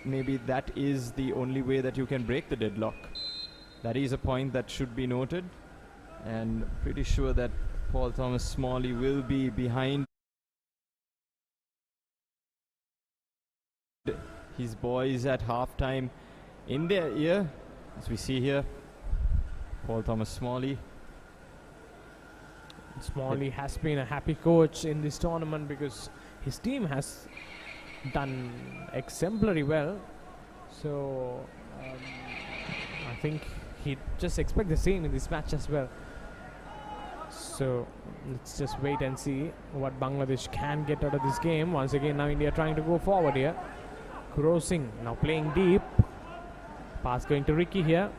maybe that is the only way that you can break the deadlock. That is a point that should be noted, and pretty sure that Paul Thomas Smalley will be behind his boys at halftime in their ear, as we see here. Paul Thomas Smalley. Smalley has been a happy coach in this tournament because his team has done exemplary well. So I think he just expect the same in this match as well. So let's just wait and see what Bangladesh can get out of this game. Once again, now India trying to go forward here. Kurow Singh now playing deep. Pass going to Ricky here.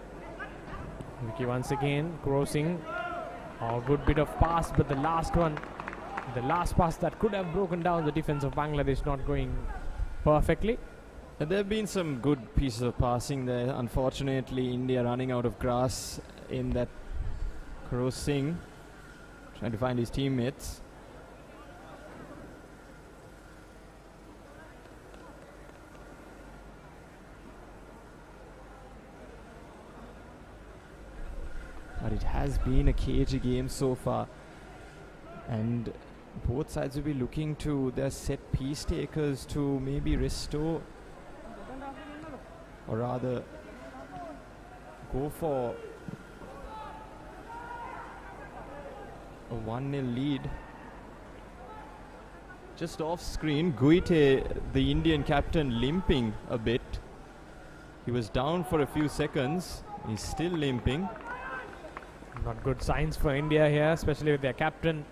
Ricky once again. Kurow Singh. Oh, good bit of pass, but the last pass that could have broken down the defense of Bangladesh, not going perfectly. There have been some good pieces of passing there. Unfortunately, India running out of grass in that. Kurow Singh trying to find his teammates. But it has been a cagey game so far, and both sides will be looking to their set piece takers to maybe restore, or rather go for a 1-0 lead. Just off screen, Guite, the Indian captain, limping a bit. He was down for a few seconds. He's still limping. Not good signs for India here, especially with their captain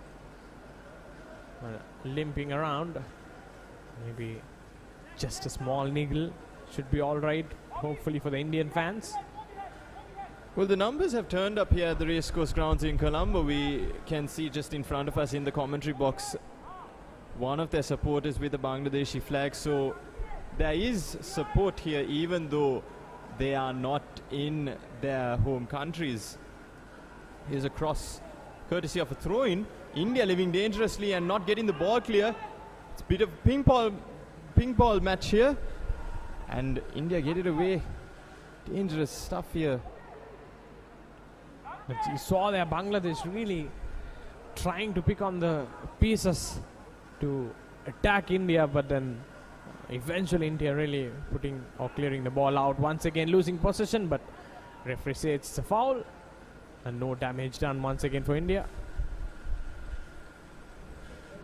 limping around. Maybe just a small niggle should be all right, hopefully, for the Indian fans. Well, the numbers have turned up here at the Racecourse Grounds in Colombo. We can see just in front of us in the commentary box one of their supporters with the Bangladeshi flag. So there is support here, even though they are not in their home countries. Here's a cross courtesy of a throw-in. India living dangerously and not getting the ball clear. It's a bit of ping ball match here, and India get it away. Dangerous stuff here. But you saw there Bangladesh really trying to pick on the pieces to attack India, but then eventually India really putting or clearing the ball out. Once again losing possession, but referee says it's a foul and no damage done once again for India.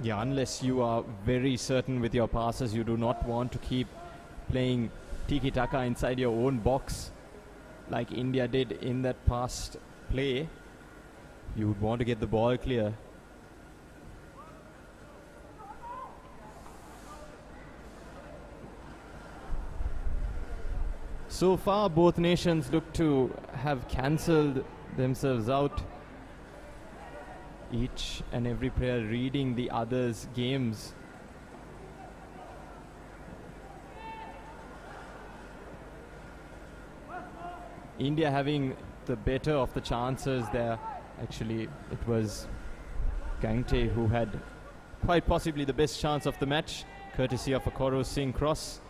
Yeah, unless you are very certain with your passes, you do not want to keep playing tiki-taka inside your own box like India did in that past play. You would want to get the ball clear. So far, both nations look to have cancelled themselves out. Each and every player reading the other's games. India having the better of the chances there. Actually, it was Gangte who had quite possibly the best chance of the match, courtesy of a Kurow Singh cross.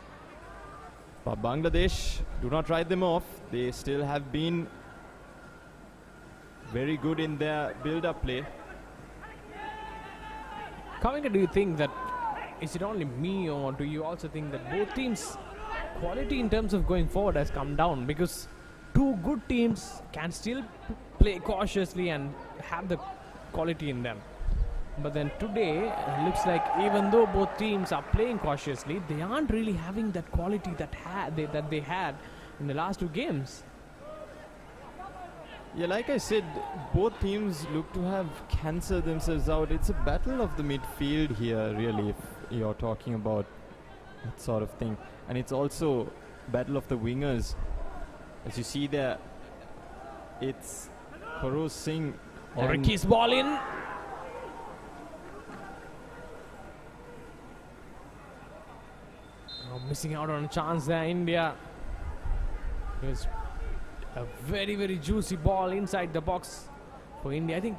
But Bangladesh do not write them off. They still have been very good in their build-up play. Kavinka, do you think that, is it only me, or do you also think that both teams' quality in terms of going forward has come down? Because two good teams can still play cautiously and have the quality in them. But then today, it looks like even though both teams are playing cautiously, they aren't really having that quality that they had in the last two games. Yeah, like I said, both teams look to have cancelled themselves out. It's a battle of the midfield here, really, if you're talking about that sort of thing. And it's also battle of the wingers. As you see there, it's Kurow Singh. Ricky's ball in. Missing out on a chance there, India. There's a very, very juicy ball inside the box for India. I think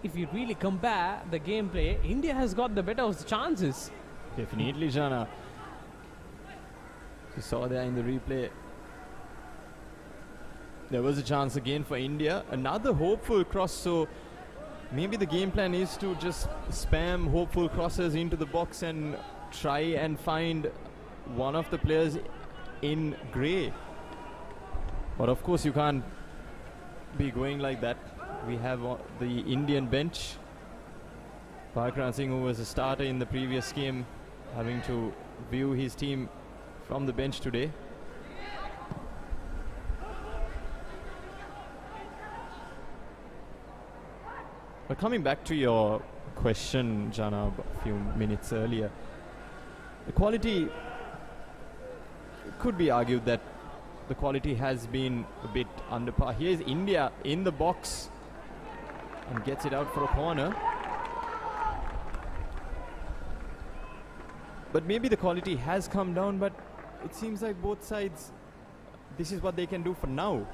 if you really compare the gameplay, India has got the better of the chances. Definitely, Jana. You saw there in the replay. There was a chance again for India. Another hopeful cross, so maybe the game plan is to just spam hopeful crosses into the box and try and find one of the players in grey. But of course you can't be going like that. We have the Indian bench. Parkran Singh, who was a starter in the previous game, having to view his team from the bench today. But coming back to your question, Janab, a few minutes earlier, the quality, could be argued that the quality has been a bit under par. Here's India in the box and gets it out for a corner. But maybe the quality has come down, but it seems like both sides, this is what they can do for now.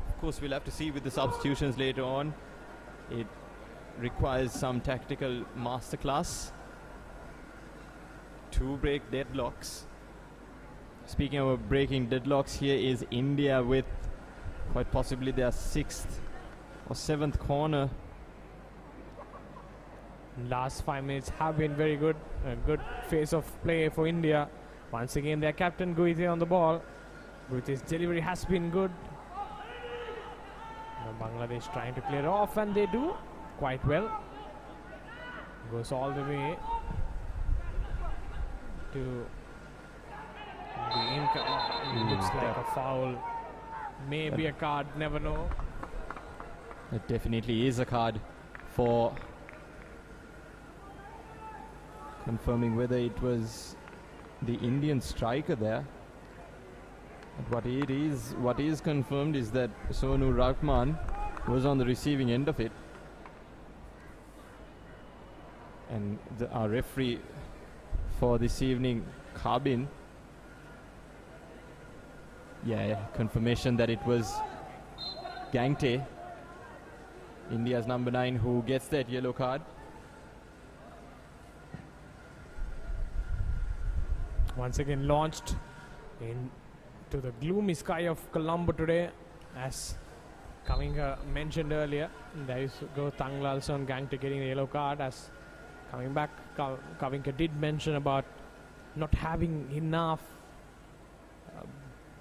Of course, we'll have to see with the substitutions later on. It requires some tactical masterclass to break deadlocks. Speaking of breaking deadlocks, here is India with quite possibly their 6th or 7th corner. Last 5 minutes have been very good. A good phase of play for India. Once again, their captain Guite on the ball. Guite's delivery has been good. Now Bangladesh trying to clear off, and they do quite well. Goes all the way to the income. Looks like a foul. Maybe a card, never know. It definitely is a card for confirming whether it was the Indian striker there. But what is confirmed is that Sonu Rahman was on the receiving end of it. And our referee for this evening, Karbin, confirmation that it was Gangte, India's number 9, who gets that yellow card. Once again launched into the gloomy sky of Colombo today, as Kavinka mentioned earlier. There is go Thanglal Gangte getting the yellow card. As coming back, Kavinka did mention about not having enough,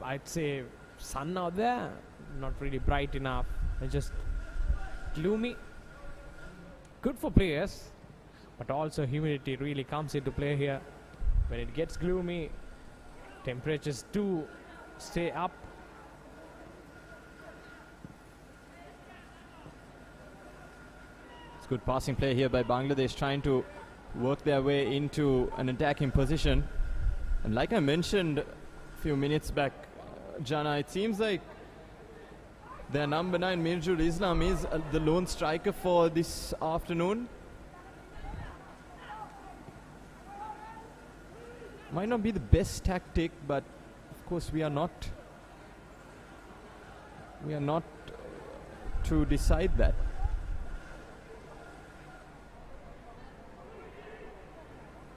I'd say, sun out there, not really bright enough, and just gloomy. Good for players, but also humidity really comes into play here. When it gets gloomy, temperatures do stay up. It's good passing play here by Bangladesh, trying to work their way into an attacking position. And like I mentioned a few minutes back, Jana, it seems like their number 9, Mirjul Islam, is the lone striker for this afternoon. Might not be the best tactic, but of course we are not to decide that.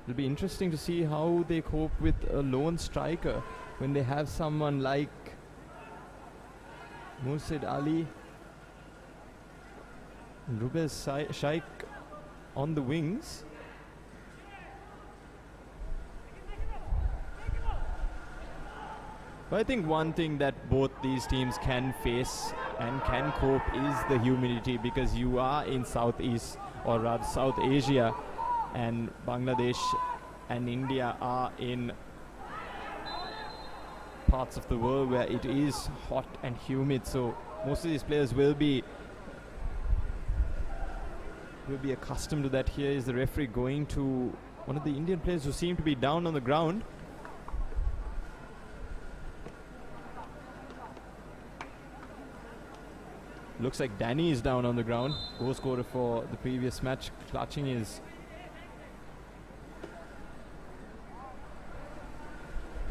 It'll be interesting to see how they cope with a lone striker when they have someone like Mursid Ali and Rubez Shaikh on the wings. But I think one thing that both these teams can face and can cope is the humidity, because you are in Southeast, or rather South Asia, and Bangladesh and India are in parts of the world where it is hot and humid, so most of these players will be accustomed to that. Here is the referee going to one of the Indian players who seem to be down on the ground. Looks like Danny is down on the ground. Goal scorer for the previous match, clutching his...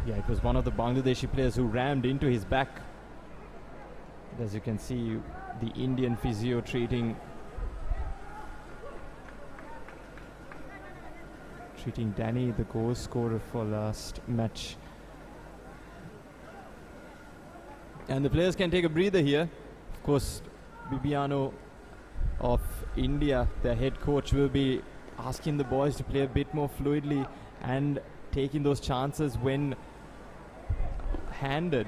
Yeah, it was one of the Bangladeshi players who rammed into his back. As you can see, the Indian physio treating Danny, the goal scorer for last match. And the players can take a breather here. Of course, Bibiano of India, their head coach, will be asking the boys to play a bit more fluidly and taking those chances when handed.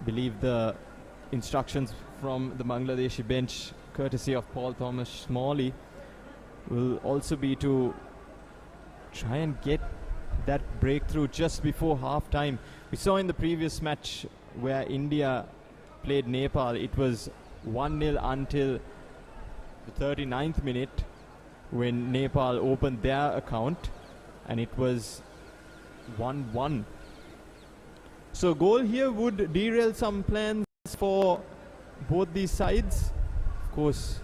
Believe the instructions from the Bangladeshi bench, courtesy of Paul Thomas Smalley, will also be to try and get that breakthrough just before half time. We saw in the previous match where India played Nepal, it was 1-0 until the 39th minute when Nepal opened their account, and it was 1-1. So goal here would derail some plans for both these sides. Of course,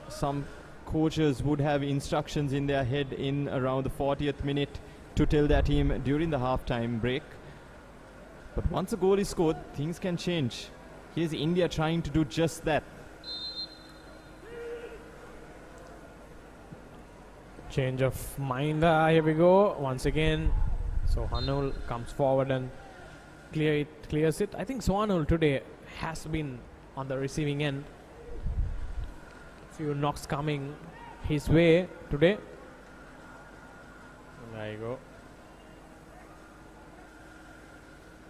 some coaches would have instructions in their head in around the 40th minute to tell their team during the halftime break. But once a goal is scored, things can change. Here's India trying to do just that. Change of mind. Here we go once again. So Hanul comes forward and clears it. I think Sohanul today has been on the receiving end. Few knocks coming his way today. There you go.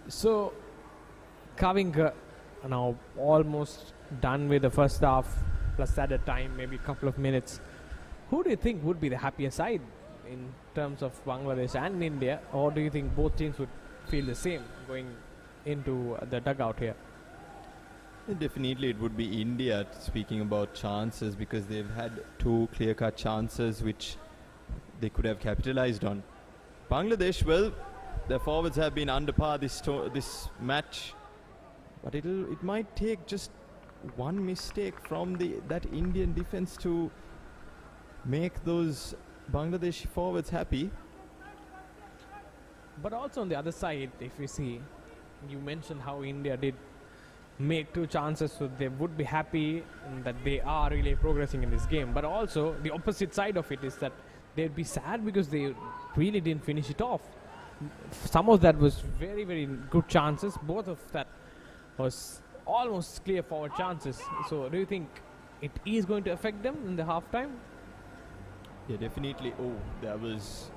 So Kavinga now almost done with the first half, plus added time, maybe a couple of minutes. Who do you think would be the happier side in terms of Bangladesh and India, or do you think both teams would feel the same going into the dugout here? Definitely it would be India, speaking about chances, because they've had two clear-cut chances which they could have capitalized on. Bangladesh, well, their forwards have been under par this match, but it might take just one mistake from that Indian defense to make those Bangladeshi forwards happy. But also on the other side, if we see, you mentioned how India did make two chances, so they would be happy that they are really progressing in this game. But also the opposite side of it is that they'd be sad because they really didn't finish it off. Some of that was very, very good chances. Both of that was almost clear forward chances. So do you think it is going to affect them in the halftime? Yeah, definitely. Oh, there was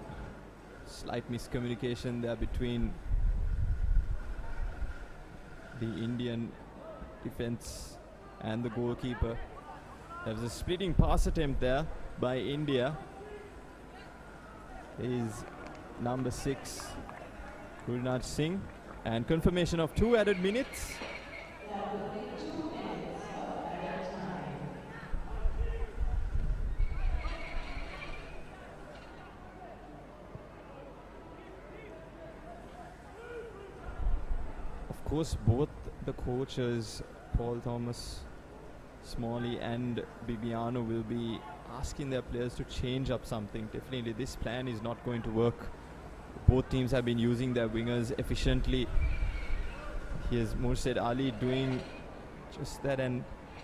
slight miscommunication there between the Indian defense and the goalkeeper. There was a splitting pass attempt there by India. Is number 6, Gurnath Singh, and confirmation of 2 added minutes. Of course, both the coaches, Paul Thomas Smalley and Bibiano, will be asking their players to change up something. Definitely this plan is not going to work. Both teams have been using their wingers efficiently. Here's Murshid Ali doing just that, and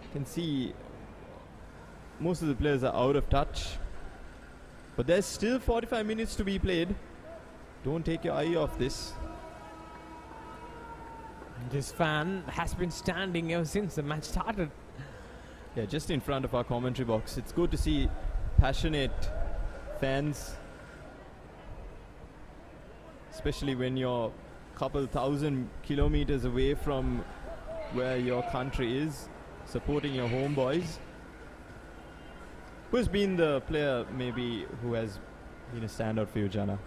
you can see most of the players are out of touch. But there's still 45 minutes to be played. Don't take your eye off this. This fan has been standing ever since the match started. Yeah, just in front of our commentary box. It's good to see passionate fans, especially when you're a couple thousand kilometers away from where your country is, supporting your homeboys. Who's been the player maybe who has been a standout for you, Jana?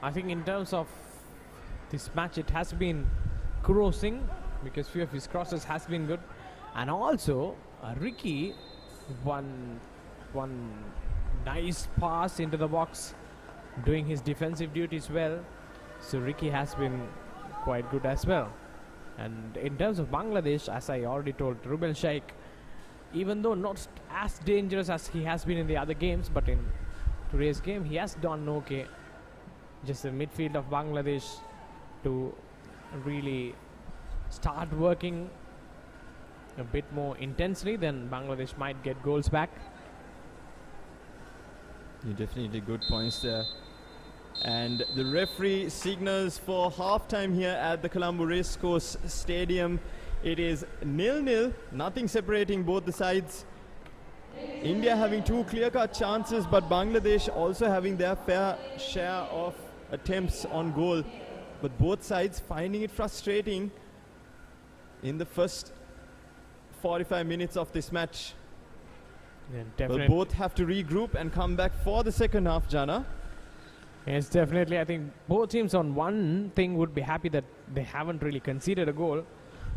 I think in terms of this match, it has been Kuro Singh, because few of his crosses has been good, and also Ricky, one nice pass into the box, doing his defensive duties well. So Ricky has been quite good as well. And in terms of Bangladesh, as I already told, Rubel Sheikh, even though not as dangerous as he has been in the other games, but in today's game he has done okay. Just the midfield of Bangladesh to really start working a bit more intensely, then Bangladesh might get goals back. Yeah, definitely good points there. And the referee signals for half-time here at the Colombo Racecourse Stadium. It is 0-0, nothing separating both the sides. India having two clear-cut chances, but Bangladesh also having their fair share of attempts on goal. But both sides finding it frustrating in the first 45 minutes of this match. Yeah, Well, definitely. both have to regroup and come back for the second half, Jana. Yes, definitely. I think both teams on one thing would be happy that they haven't really conceded a goal.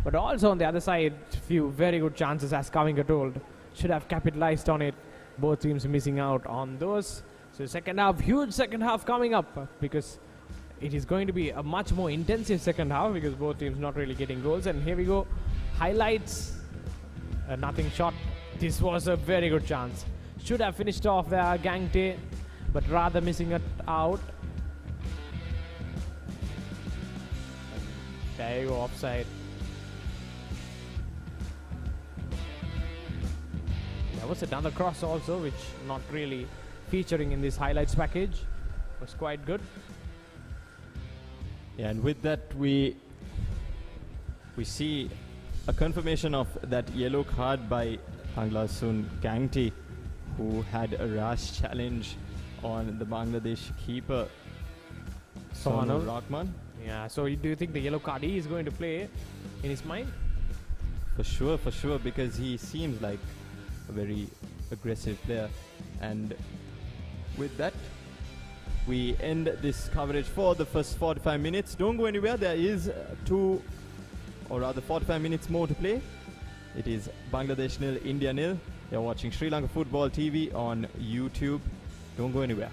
But also on the other side, few very good chances, as Kavinga told. Should have capitalized on it. Both teams missing out on those. So second half, huge second half coming up, because it is going to be a much more intensive second half because both teams not really getting goals. And here we go. Highlights. Nothing shot. This was a very good chance. Should have finished off there, Gangte, but rather missing it out. There you go, offside. There was another cross also, which not really featuring in this highlights package. Was quite good. Yeah, and with that we see a confirmation of that yellow card by Panglasun Gangte, who had a rash challenge on the Bangladesh keeper Sonal Rahman. Yeah, so do you think the yellow card is going to play in his mind? For sure, because he seems like a very aggressive player. And with that, we end this coverage for the first 45 minutes. Don't go anywhere. There is 45 minutes more to play. It is Bangladesh nil, India nil. You're watching Sri Lanka Football TV on YouTube. Don't go anywhere.